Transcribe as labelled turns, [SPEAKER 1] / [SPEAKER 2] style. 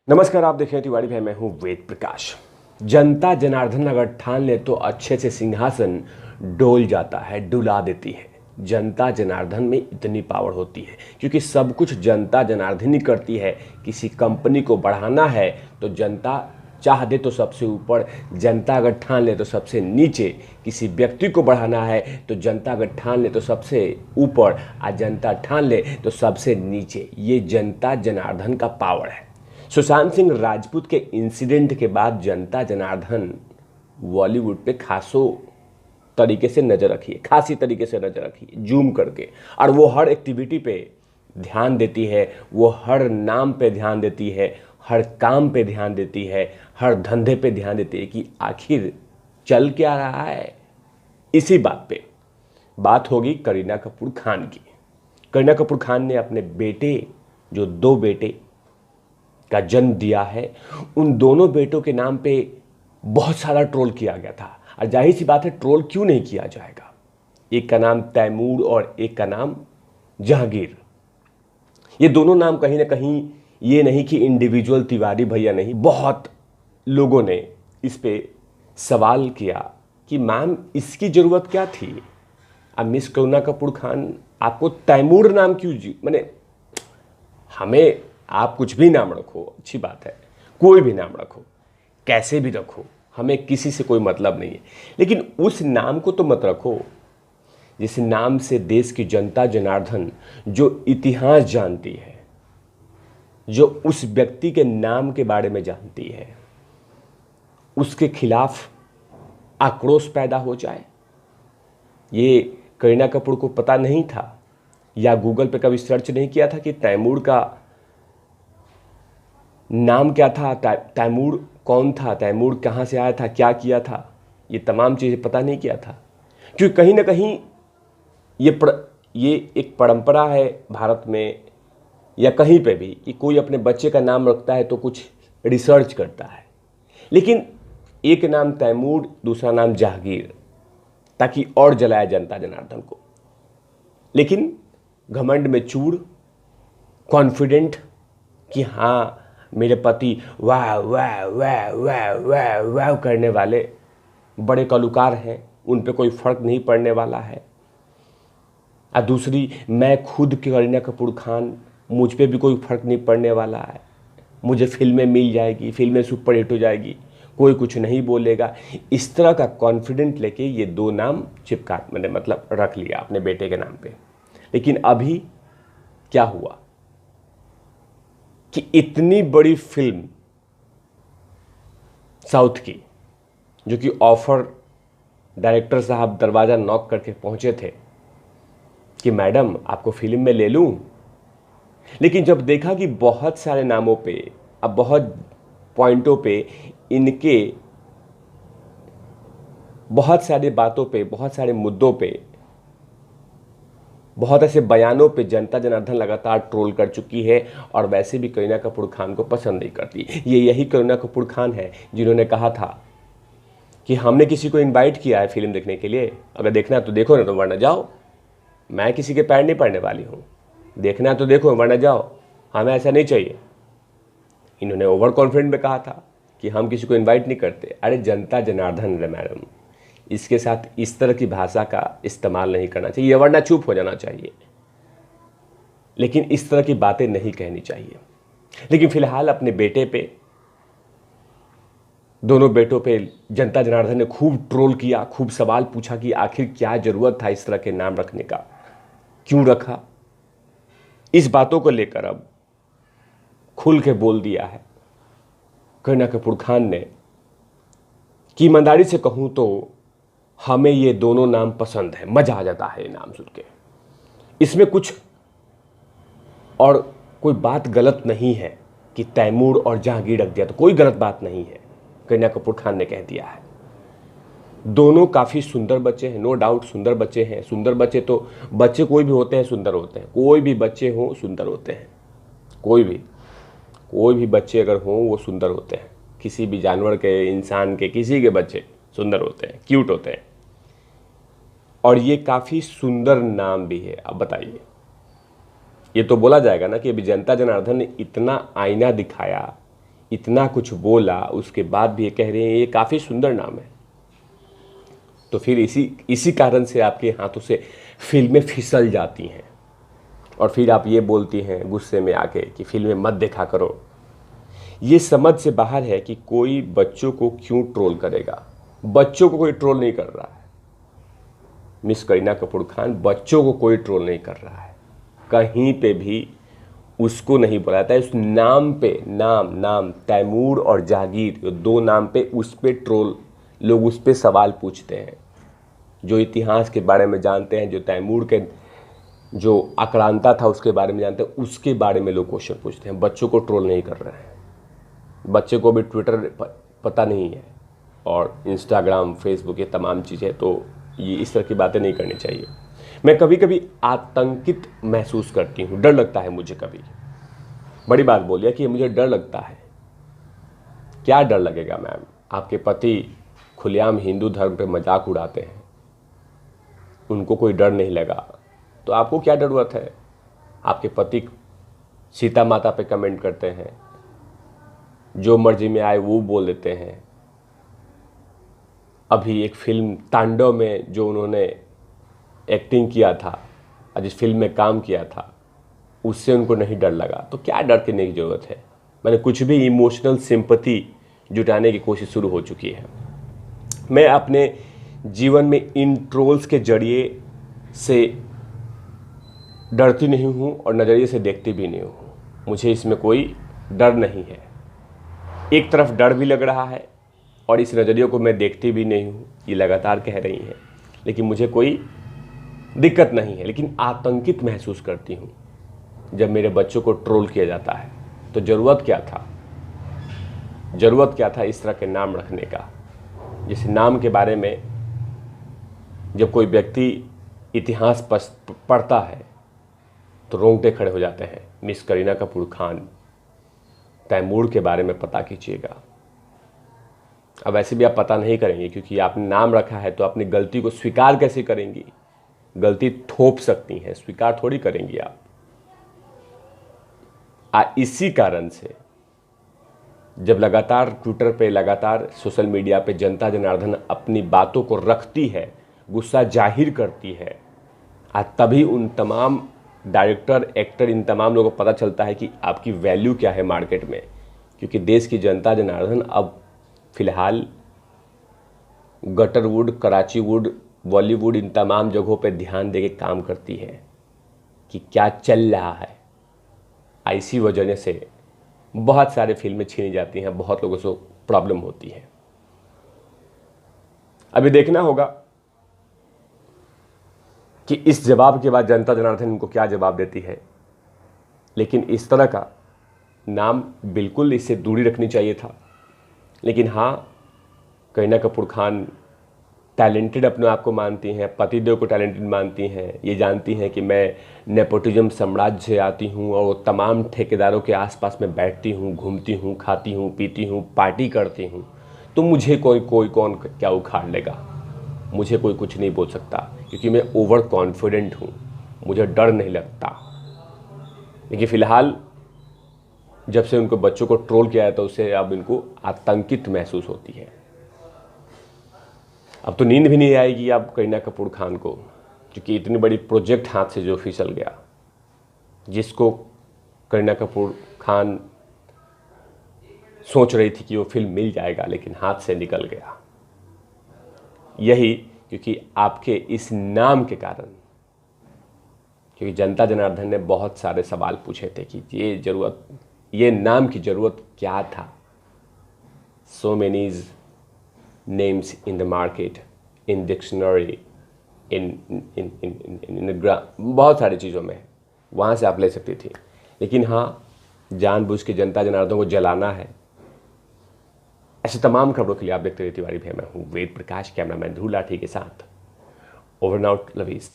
[SPEAKER 1] नमस्कार, आप देख रहे हैं तिवारी भाई, मैं हूं वेद प्रकाश। जनता जनार्दन अगर ठान ले तो अच्छे से सिंहासन डोल जाता है, डुला देती है। जनता जनार्दन में इतनी पावर होती है क्योंकि सब कुछ जनता जनार्दन ही करती है। किसी कंपनी को बढ़ाना है तो जनता चाह दे तो सबसे ऊपर, जनता अगर ठान ले तो सबसे नीचे। किसी व्यक्ति को बढ़ाना है तो जनता अगर ठान ले तो सबसे ऊपर, और जनता ठान ले तो सबसे नीचे। ये जनता जनार्दन का पावर है। सुशांत सिंह राजपूत के इंसिडेंट के बाद जनता जनार्दन बॉलीवुड पे खासी तरीके से नज़र रखी है, जूम करके। और वो हर एक्टिविटी पे ध्यान देती है, वो हर नाम पे ध्यान देती है, हर काम पे ध्यान देती है, हर धंधे पे ध्यान देती है कि आखिर चल क्या रहा है। इसी बात पे बात होगी करीना कपूर खान की। करीना कपूर खान ने अपने बेटे, जो 2 बेटे का जन्म दिया है, उन दोनों बेटों के नाम पे बहुत सारा ट्रोल किया गया था। और जाहिर सी बात है, ट्रोल क्यों नहीं किया जाएगा। एक का नाम तैमूर और एक का नाम जहांगीर। ये दोनों नाम कहीं ना कहीं, ये नहीं कि इंडिविजुअल तिवारी भैया नहीं, बहुत लोगों ने इस पे सवाल किया कि मैम इसकी ज़रूरत क्या थी। अब मिस करीना कपूर खान, आपको तैमूर नाम क्यों मैंने, हमें आप कुछ भी नाम रखो, अच्छी बात है, कोई भी नाम रखो, कैसे भी रखो, हमें किसी से कोई मतलब नहीं है। लेकिन उस नाम को तो मत रखो जिस नाम से देश की जनता जनार्दन, जो इतिहास जानती है, जो उस व्यक्ति के नाम के बारे में जानती है, उसके खिलाफ आक्रोश पैदा हो जाए। ये करीना कपूर को पता नहीं था या गूगल पे कभी सर्च नहीं किया था कि तैमूर का नाम क्या था, तैमूर कौन था, तैमूर कहाँ से आया था, क्या किया था, ये तमाम चीज़ें पता नहीं किया था। क्योंकि कहीं ना कहीं ये एक परंपरा है भारत में या कहीं पे भी कि कोई अपने बच्चे का नाम रखता है तो कुछ रिसर्च करता है। लेकिन एक नाम तैमूर, दूसरा नाम जहांगीर, ताकि और जलाया जनता जनार्दन को। लेकिन घमंड में चूर, कॉन्फिडेंट कि हाँ मेरे पति वाह वाह वाह वाह वाह वाह करने वाले बड़े कलाकार हैं, उन पे कोई फ़र्क नहीं पड़ने वाला है। और दूसरी, मैं खुद करीना कपूर खान, मुझ पे भी कोई फ़र्क नहीं पड़ने वाला है, मुझे फिल्में मिल जाएगी, फिल्में सुपर हिट हो जाएगी, कोई कुछ नहीं बोलेगा। इस तरह का कॉन्फिडेंट लेके ये 2 नाम चिपका, मैंने मतलब रख लिया अपने बेटे के नाम पे। लेकिन अभी क्या हुआ कि इतनी बड़ी फिल्म साउथ की, जो कि ऑफर डायरेक्टर साहब दरवाज़ा नॉक करके पहुंचे थे कि मैडम आपको फिल्म में ले लूं। लेकिन जब देखा कि बहुत सारे नामों पे, अब बहुत पॉइंटों पे, इनके बहुत सारी बातों पे, बहुत सारे मुद्दों पे, बहुत ऐसे बयानों पे जनता जनार्दन लगातार ट्रोल कर चुकी है। और वैसे भी करीना कपूर खान को पसंद नहीं करती। यही करीना कपूर खान है जिन्होंने कहा था कि हमने किसी को इनवाइट किया है फिल्म देखने के लिए, अगर देखना है तो देखो, ना तो वरना जाओ। मैं किसी के पैर नहीं पड़ने वाली हूँ, देखना है तो देखो वरना जाओ, हमें ऐसा नहीं चाहिए। इन्होंने ओवर कॉन्फिडेंट में कहा था कि हम किसी को इन्वाइट नहीं करते। अरे जनता जनार्दन है मैडम, इसके साथ इस तरह की भाषा का इस्तेमाल नहीं करना चाहिए, वरना चुप हो जाना चाहिए। लेकिन इस तरह की बातें नहीं कहनी चाहिए। लेकिन फिलहाल अपने बेटे पे, दोनों बेटों पे जनता जनार्दन ने खूब ट्रोल किया, खूब सवाल पूछा कि आखिर क्या ज़रूरत था इस तरह के नाम रखने का, क्यों रखा। इस बातों को लेकर अब खुल के बोल दिया है करीना कपूर खान ने कि ईमानदारी से कहूँ तो हमें ये दोनों नाम पसंद है, मज़ा आ जाता है ये नाम सुन के। इसमें कुछ और कोई बात गलत नहीं है कि तैमूर और जहांगीर रख दिया तो कोई गलत बात नहीं है, करीना कपूर खान ने कह दिया है। दोनों काफ़ी सुंदर बच्चे हैं, नो डाउट सुंदर बच्चे हैं। सुंदर बच्चे तो, बच्चे कोई भी होते हैं सुंदर होते हैं, कोई भी बच्चे हों सुंदर होते हैं, कोई भी बच्चे अगर हों वो सुंदर होते हैं। किसी भी जानवर के, इंसान के, किसी के बच्चे सुंदर होते हैं, क्यूट होते हैं। और ये काफ़ी सुंदर नाम भी है। अब बताइए, ये तो बोला जाएगा ना कि अभी जनता जनार्दन ने इतना आईना दिखाया, इतना कुछ बोला, उसके बाद भी ये कह रहे हैं ये काफ़ी सुंदर नाम है। तो फिर इसी कारण से आपके हाथों से फिल्में फिसल जाती हैं और फिर आप ये बोलती हैं गुस्से में आके कि फिल्में मत देखा करो। ये समझ से बाहर है कि कोई बच्चों को क्यों ट्रोल करेगा। बच्चों को कोई ट्रोल नहीं कर रहा है। मिस करीना कपूर खान बच्चों को कोई ट्रोल नहीं कर रहा है। कहीं पे भी उसको नहीं बोला जाता है। उस नाम पे नाम तैमूर और जहांगीर, दो नाम पे उस पे ट्रोल, लोग उस पे सवाल पूछते हैं। जो इतिहास के बारे में जानते हैं, जो तैमूर के जो आक्रांता था उसके बारे में जानते हैं, उसके बारे में लोग क्वेश्चन पूछते हैं। बच्चों को ट्रोल नहीं कर रहे हैं। बच्चे को भी ट्विटर पता नहीं है और इंस्टाग्राम, फेसबुक, ये तमाम चीज़ें, तो ये इस तरह की बातें नहीं करनी चाहिए। मैं कभी कभी आतंकित महसूस करती हूँ, डर लगता है मुझे। कभी बड़ी बात बोलिए कि मुझे डर लगता है। क्या डर लगेगा मैम? आपके पति खुलेआम हिंदू धर्म पे मजाक उड़ाते हैं, उनको कोई डर नहीं लगा, तो आपको क्या जरूरत है? आपके पति सीता माता पे कमेंट करते हैं, जो मर्जी में आए वो बोल देते हैं। अभी एक फिल्म तांडव में जो उन्होंने एक्टिंग किया था, जिस फिल्म में काम किया था, उससे उनको नहीं डर लगा, तो क्या डर करने की ज़रूरत है? मैंने कुछ भी इमोशनल सिंपैथी जुटाने की कोशिश शुरू हो चुकी है। मैं अपने जीवन में इन ट्रोल्स के जरिए से डरती नहीं हूँ और नज़रिए से देखती भी नहीं हूँ। मुझे इसमें कोई डर नहीं है। एक तरफ डर भी लग रहा है और इस नज़रिए को मैं देखती भी नहीं हूँ, ये लगातार कह रही हैं, लेकिन मुझे कोई दिक्कत नहीं है। लेकिन आतंकित महसूस करती हूँ जब मेरे बच्चों को ट्रोल किया जाता है। तो ज़रूरत क्या था इस तरह के नाम रखने का? जिस नाम के बारे में जब कोई व्यक्ति इतिहास पढ़ता है तो रोंगटे खड़े हो जाते हैं। मिस करीना कपूर खान, तैमूर के बारे में पता कीजिएगा। अब वैसे भी आप पता नहीं करेंगे क्योंकि आपने नाम रखा है, तो अपनी गलती को स्वीकार कैसे करेंगी? गलती थोप सकती हैं, स्वीकार थोड़ी करेंगी आप। इसी कारण से जब लगातार ट्विटर पे, लगातार सोशल मीडिया पे जनता जनार्दन अपनी बातों को रखती है, गुस्सा जाहिर करती है, तभी उन तमाम डायरेक्टर, एक्टर, इन तमाम लोगों को पता चलता है कि आपकी वैल्यू क्या है मार्केट में। क्योंकि देश की जनता जनार्दन अब फिलहाल गटरवुड, कराचीवुड, बॉलीवुड, इन तमाम जगहों पे ध्यान देके काम करती है कि क्या चल रहा है। ऐसी वजह से बहुत सारे फिल्में छीनी जाती हैं, बहुत लोगों को प्रॉब्लम होती है। अभी देखना होगा कि इस जवाब के बाद जनता जनार्दन इनको क्या जवाब देती है। लेकिन इस तरह का नाम बिल्कुल इससे दूरी रखनी चाहिए था। लेकिन हाँ, करीना कपूर खान टैलेंटेड अपने आप को मानती हैं, पतिदेव को टैलेंटेड मानती हैं, ये जानती हैं कि मैं नेपोटिज्म साम्राज्य से आती हूँ और तमाम ठेकेदारों के आसपास में बैठती हूँ, घूमती हूँ, खाती हूँ, पीती हूँ, पार्टी करती हूँ, तो मुझे कोई कौन क्या उखाड़ लेगा? मुझे कोई कुछ नहीं बोल सकता क्योंकि मैं ओवर कॉन्फिडेंट हूँ, मुझे डर नहीं लगता। लेकिन फ़िलहाल जब से उनको बच्चों को ट्रोल किया है तो उससे अब इनको आतंकित महसूस होती है। अब तो नींद भी नहीं आएगी अब करीना कपूर खान को, क्योंकि इतनी बड़ी प्रोजेक्ट हाथ से जो फिसल गया, जिसको करीना कपूर खान सोच रही थी कि वो फिल्म मिल जाएगा, लेकिन हाथ से निकल गया। यही क्योंकि आपके इस नाम के कारण, क्योंकि जनता जनार्दन ने बहुत सारे सवाल पूछे थे कि ये नाम की ज़रूरत क्या था। So many names in the market, in dictionary, बहुत सारी चीज़ों में वहाँ से आप ले सकती थी। लेकिन हाँ, जानबूझ के जनता जनार्दन को जलाना है। ऐसे तमाम खबरों के लिए आप देखते रहिए तिवारी भाई। मैं हूँ वेद प्रकाश, कैमरामैन ध्रुव लाठी के साथ। Over नाउट, lovies.